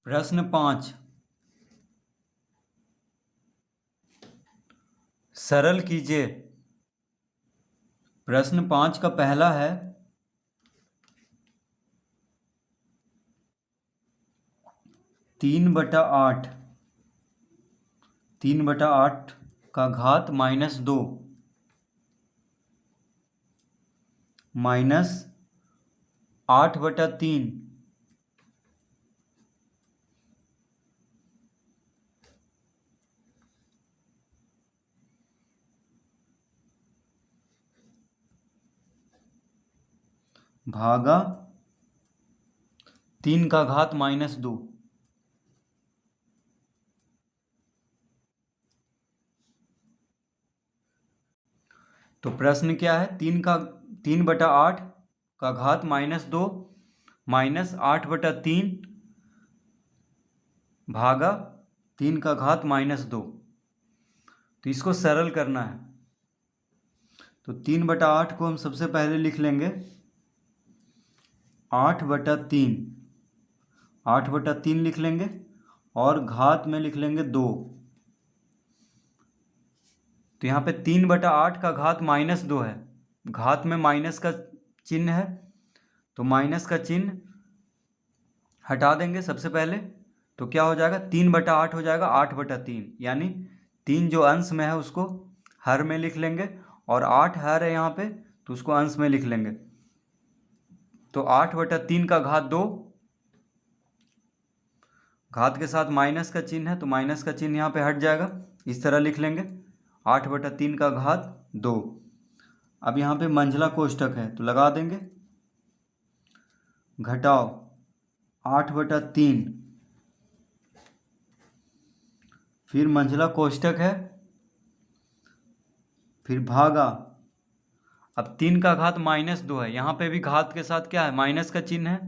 प्रश्न 5 सरल कीजिए। प्रश्न 5 का पहला है 3/8 3/8 का घात -2 माइनस 8/3 भागा 3 का घात -2। तो प्रश्न क्या है? 3/8 का घात -2 माइनस 8/3 भागा 3 का घात -2। तो इसको सरल करना है। तो 3/8 को हम सबसे पहले लिख लेंगे 8/3 8/3 लिख लेंगे और घात में लिख लेंगे 2। तो यहाँ पे 3/8 का घात -2 है, घात में माइनस का चिन्ह है, तो माइनस का चिन्ह हटा देंगे सबसे पहले। तो क्या हो जाएगा? 3/8 हो जाएगा 8/3, यानी 3 जो अंश में है उसको हर में लिख लेंगे और 8 हर है यहाँ पे, तो उसको अंश में लिख लेंगे। तो 8/3 का घात 2, घात के साथ माइनस का चिन्ह है तो माइनस का चिन्ह यहाँ पे हट जाएगा, इस तरह लिख लेंगे 8/3 का घात 2। अब यहाँ पे मंझला कोष्ठक है तो लगा देंगे, घटाओ 8/3, फिर मंझला कोष्ठक है, फिर भागा। अब 3 का घात -2 है, यहाँ पे भी घात के साथ क्या है? माइनस का चिन्ह है।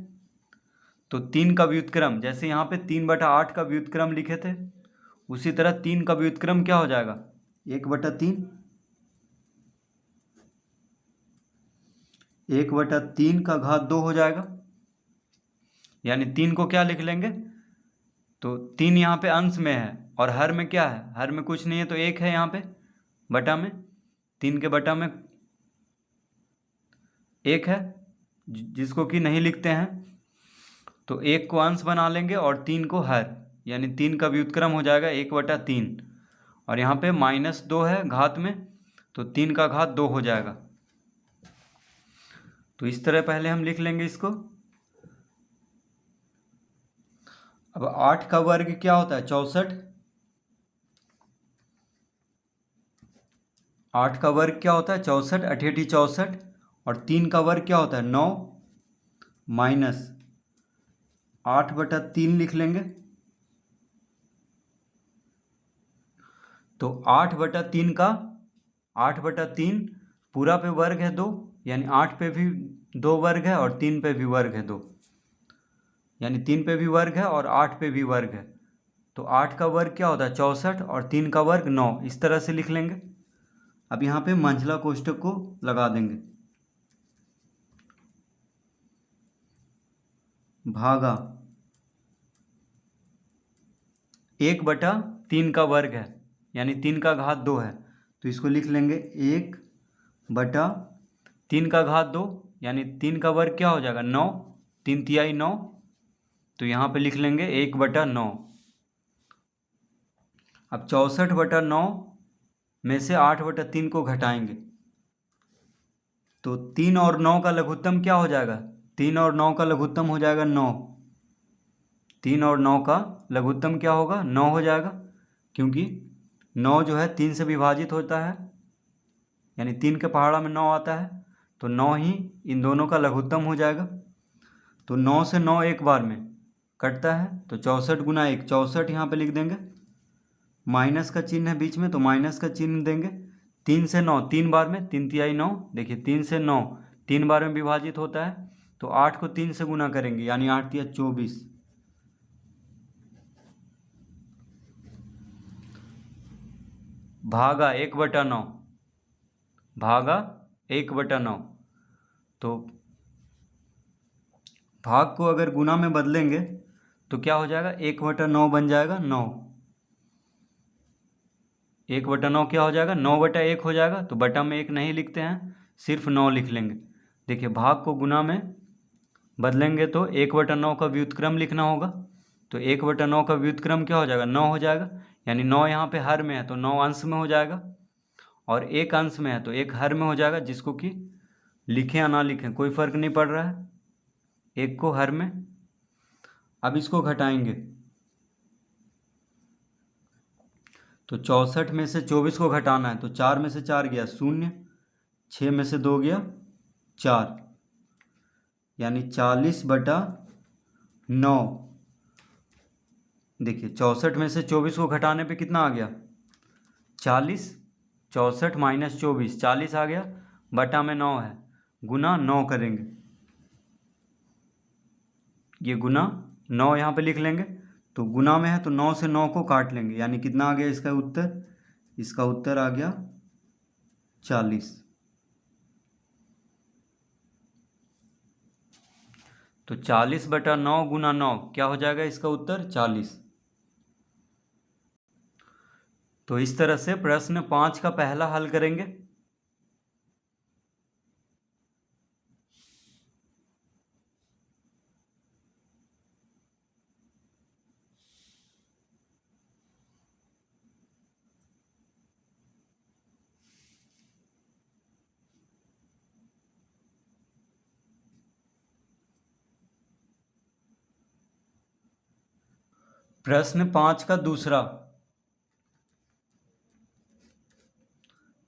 तो 3 का व्युत्क्रम, जैसे यहाँ पे 3/8 का व्युत्क्रम लिखे थे, उसी तरह 3 का व्युत्क्रम क्या हो जाएगा? 1/3। 1/3 का घात 2 हो जाएगा, यानी 3 को क्या लिख लेंगे? तो 3 यहाँ पे अंश में है और हर में क्या है? हर में कुछ नहीं है, तो 1 है यहाँ पे बटा में, 3 के बटा में 1 है, जिसको कि नहीं लिखते हैं। तो 1 को अंश बना लेंगे और 3 को हर, यानी 3 का व्युत्क्रम हो जाएगा 1/3। और यहाँ पे -2 है घात में, तो 3 का घात 2 हो जाएगा। तो इस तरह पहले हम लिख लेंगे इसको। अब 8 का वर्ग क्या होता है? 64। 8 का वर्ग क्या होता है? 64, 8 64। और 3 का वर्ग क्या होता है? 9 माइनस 8/3 लिख लेंगे। तो 8/3 पूरा पे वर्ग है 2, यानी 8 पे भी 2 वर्ग है और 3 पे भी वर्ग है 2, यानी 3 पे भी वर्ग है और 8 पे भी वर्ग है। तो 8 का वर्ग क्या होता है? 64 और 3 का वर्ग 9, इस तरह से लिख लेंगे। अब यहाँ पे मंझला कोष्ठक को लगा देंगे, भागा 1/3 का वर्ग है, यानी 3 का घात 2 है, तो इसको लिख लेंगे 1/3 का घात 2, यानी 3 का वर्ग क्या हो जाएगा? 9, 3 तिहाई 9, तो यहाँ पे लिख लेंगे 1/9। अब 64/9 में से 8/3 को घटाएंगे, तो 3 और 9 का लघुत्तम क्या हो जाएगा? 3 और 9 का लघुत्तम हो जाएगा 9। 3 और 9 का लघुत्तम क्या होगा? 9 हो जाएगा, क्योंकि 9 जो है 3 से विभाजित होता है, यानी 3 के पहाड़ा में 9 आता है, तो 9 ही इन दोनों का लघुत्तम हो जाएगा। तो 9 से 9 एक बार में कटता है, तो 64 गुना 1, 64 यहाँ पे लिख देंगे। माइनस का चिन्ह है बीच में, तो माइनस का चिन्ह देंगे। 3 से 9 3 बार में, 3 तिहाई 9, देखिए 3 से 9 3 बार में विभाजित होता है, तो 8 को 3 से गुना करेंगे, यानी 8 तिया 24, भागा 1/9, भागा 1/9। तो भाग को अगर गुना में बदलेंगे तो क्या हो जाएगा, 1/9 बन जाएगा 9। 1/9 क्या हो जाएगा, 9/1 हो जाएगा। तो बटा में 1 नहीं लिखते हैं, सिर्फ 9 लिख लेंगे। देखिए भाग को गुना में बदलेंगे तो 1/9 का व्युत्क्रम लिखना होगा। तो 1/9 का व्युत्क्रम क्या हो जाएगा, 9 हो जाएगा। यानी 9 यहाँ पे हर में है तो 9 अंश में हो जाएगा, और 1 अंश में है तो 1 हर में हो जाएगा। जिसको कि लिखें या ना लिखें कोई फ़र्क नहीं पड़ रहा है, 1 को हर में। अब इसको घटाएंगे तो 64 में से 24 को घटाना है तो 4 में से 4 गया 0, 6 में से 2 गया 4, यानी 40/9। देखिए 64 में से 24 को घटाने पे कितना आ गया, 40। 64 - 24 40 आ गया, बटा में 9 है, गुना 9 करेंगे। ये गुना 9 यहाँ पे लिख लेंगे। तो गुना में है तो 9 से 9 को काट लेंगे, यानी कितना आ गया इसका उत्तर, इसका उत्तर आ गया 40। तो 40/9 गुना 9 क्या हो जाएगा, इसका उत्तर 40। तो इस तरह से प्रश्न 5 का पहला हल करेंगे। प्रश्न 5 का दूसरा,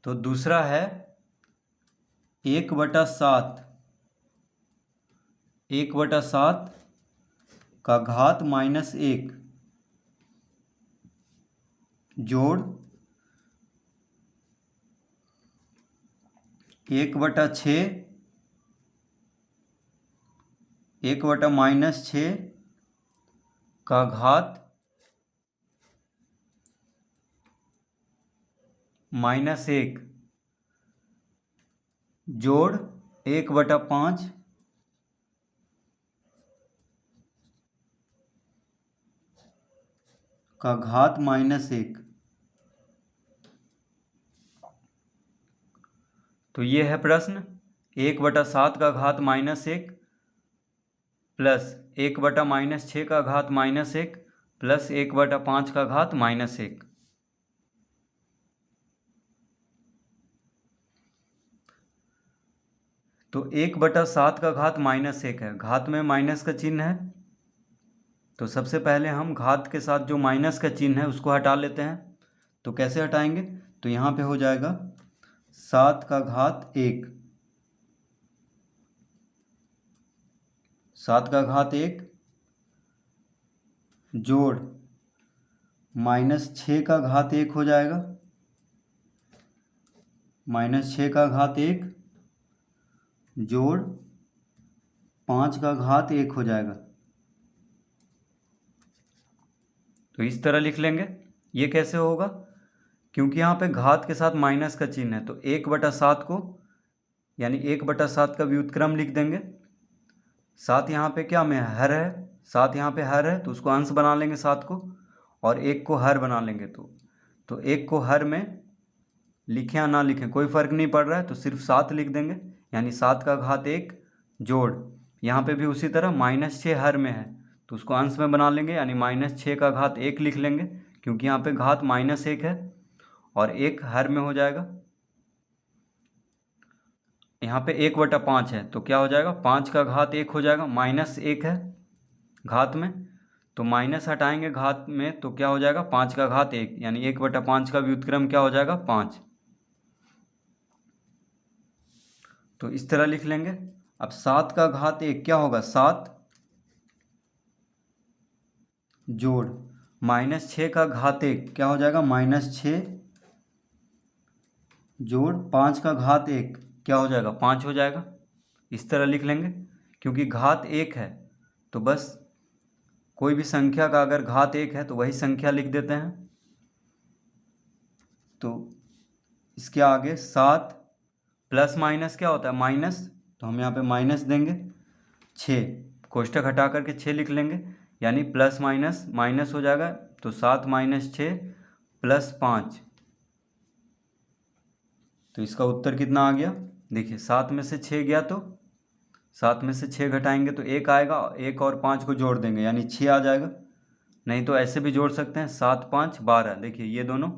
तो दूसरा है 1/7 1/7 का घात -1 जोड़ 1/6 1/-6 का घात -1 जोड़ 1/5 का घात -1। तो ये है प्रश्न, 1/7 का घात -1 प्लस 1/-6 का घात -1 प्लस 1/5 का घात -1। तो 1/7 का घात -1 है, घात में माइनस का चिन्ह है। तो सबसे पहले हम घात के साथ जो माइनस का चिन्ह है उसको हटा लेते हैं। तो कैसे हटाएंगे, तो यहाँ पे हो जाएगा 7 का घात 1, 7 का घात 1 जोड़ -6 का घात 1 हो जाएगा, -6 का घात 1 जोड़ 5 का घात 1 हो जाएगा। तो इस तरह लिख लेंगे। ये कैसे होगा, क्योंकि यहाँ पे घात के साथ माइनस का चिन्ह है तो 1/7 को, यानी 1/7 का व्युत्क्रम लिख देंगे। 7 यहाँ पे क्या में हर है, 7 यहाँ पे हर है तो उसको अंश बना लेंगे 7 को, और 1 को हर बना लेंगे। तो 1 को हर में लिखें या ना लिखें कोई फ़र्क नहीं पड़ रहा है, तो सिर्फ 7 लिख देंगे। यानी 7 का घात 1 जोड़, यहाँ पे भी उसी तरह -6 हर में है तो उसको अंश में बना लेंगे, यानी -6 का घात 1 लिख लेंगे, क्योंकि यहाँ पे घात -1 है और 1 हर में हो जाएगा। यहाँ पे 1/5 है तो क्या हो जाएगा, 5 का घात 1 हो जाएगा, -1 है घात में, तो माइनस हटाएंगे घात में तो क्या हो जाएगा, 5 का घात 1, यानी 1/5 का व्युत्क्रम क्या हो जाएगा, 5। तो इस तरह लिख लेंगे। अब 7 का घात 1 क्या होगा, 7 जोड़ -6 का घात 1 क्या हो जाएगा, -6 जोड़ 5 का घात 1 क्या हो जाएगा, 5 हो जाएगा। इस तरह लिख लेंगे, क्योंकि घात 1 है तो बस कोई भी संख्या का अगर घात 1 है तो वही संख्या लिख देते हैं। तो इसके आगे 7 प्लस माइनस क्या होता है, माइनस, तो हम यहाँ पे माइनस देंगे 6, कोष्ठक हटा करके 6 लिख लेंगे, यानी प्लस माइनस माइनस हो जाएगा, तो 7 माइनस 6 प्लस 5। तो इसका उत्तर कितना आ गया? देखिए 7 में से 6 गया, तो 7 में से 6 घटाएंगे तो 1 आएगा, 1 और 5 को जोड़ देंगे यानी 6 आ जाएगा। नहीं तो ऐसे भी जोड़ सकते हैं, 7 5 12। देखिए ये दोनों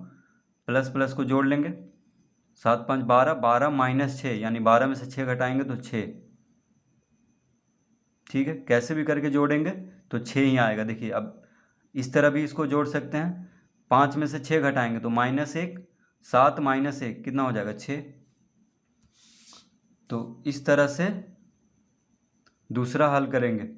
प्लस प्लस को जोड़ लेंगे, 7 5 12, 12 माइनस 6 यानी 12 में से 6 घटाएंगे तो 6। ठीक है, कैसे भी करके जोड़ेंगे तो 6 ही आएगा। देखिए अब इस तरह भी इसको जोड़ सकते हैं, 5 में से 6 घटाएंगे तो -1, 7 माइनस 1 कितना हो जाएगा? 6। तो इस तरह से दूसरा हल करेंगे।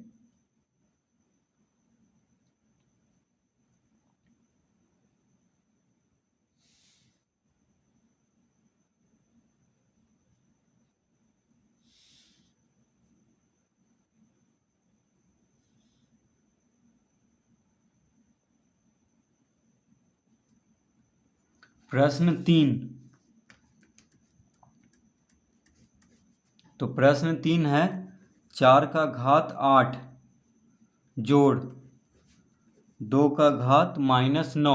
प्रश्न 3। तो प्रश्न 3 है 4 का घात 8 जोड़ 2 का घात -9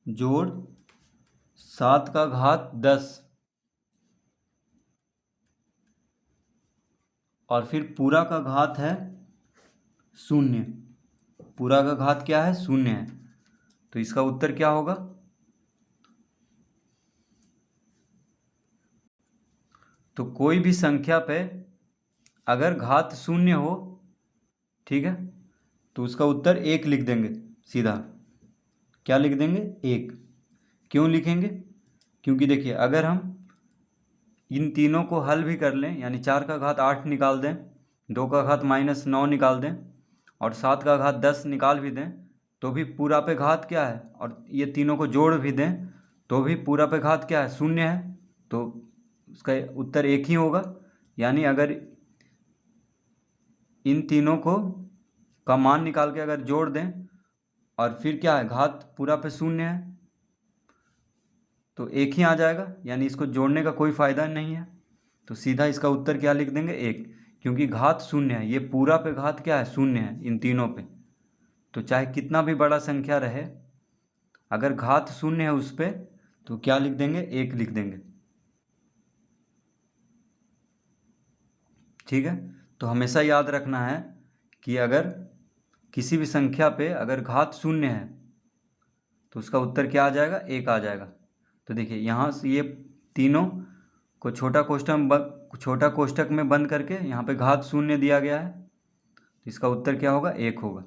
जोड़ 7 का घात 10 और फिर पूरा का घात है 0। पूरा का घात क्या है? 0 है। तो इसका उत्तर क्या होगा? तो कोई भी संख्या पे अगर घात 0 हो, ठीक है, तो उसका उत्तर 1 लिख देंगे सीधा। क्या लिख देंगे? 1। क्यों लिखेंगे? क्योंकि देखिए अगर हम इन तीनों को हल भी कर लें, यानी 4 का घात 8 निकाल दें, 2 का घात -9 निकाल दें और 7 का घात 10 निकाल भी दें, तो भी पूरा पे घात क्या है? और ये तीनों को जोड़ भी दें तो भी पूरा पे घात क्या है? 0 है। तो उसका उत्तर 1 ही होगा। यानी अगर इन तीनों को का मान निकाल के अगर जोड़ दें और फिर क्या है? घात पूरा पे 0 है, तो 1 ही आ जाएगा, यानी इसको जोड़ने का कोई फ़ायदा नहीं है। तो सीधा इसका उत्तर क्या लिख देंगे? 1। क्योंकि घात 0 है, ये पूरा पे घात क्या है? 0 है इन तीनों पे। तो चाहे कितना भी बड़ा संख्या रहे, अगर घात 0 है उस पर, तो क्या लिख देंगे? 1 लिख देंगे। ठीक है, तो हमेशा याद रखना है कि अगर किसी भी संख्या पे अगर घात 0 है तो उसका उत्तर क्या आ जाएगा? 1 आ जाएगा। तो देखिए यहाँ से ये तीनों को छोटा कोष्ठक में बंद करके यहाँ पे घात 0 दिया गया है, तो इसका उत्तर क्या होगा? 1 होगा।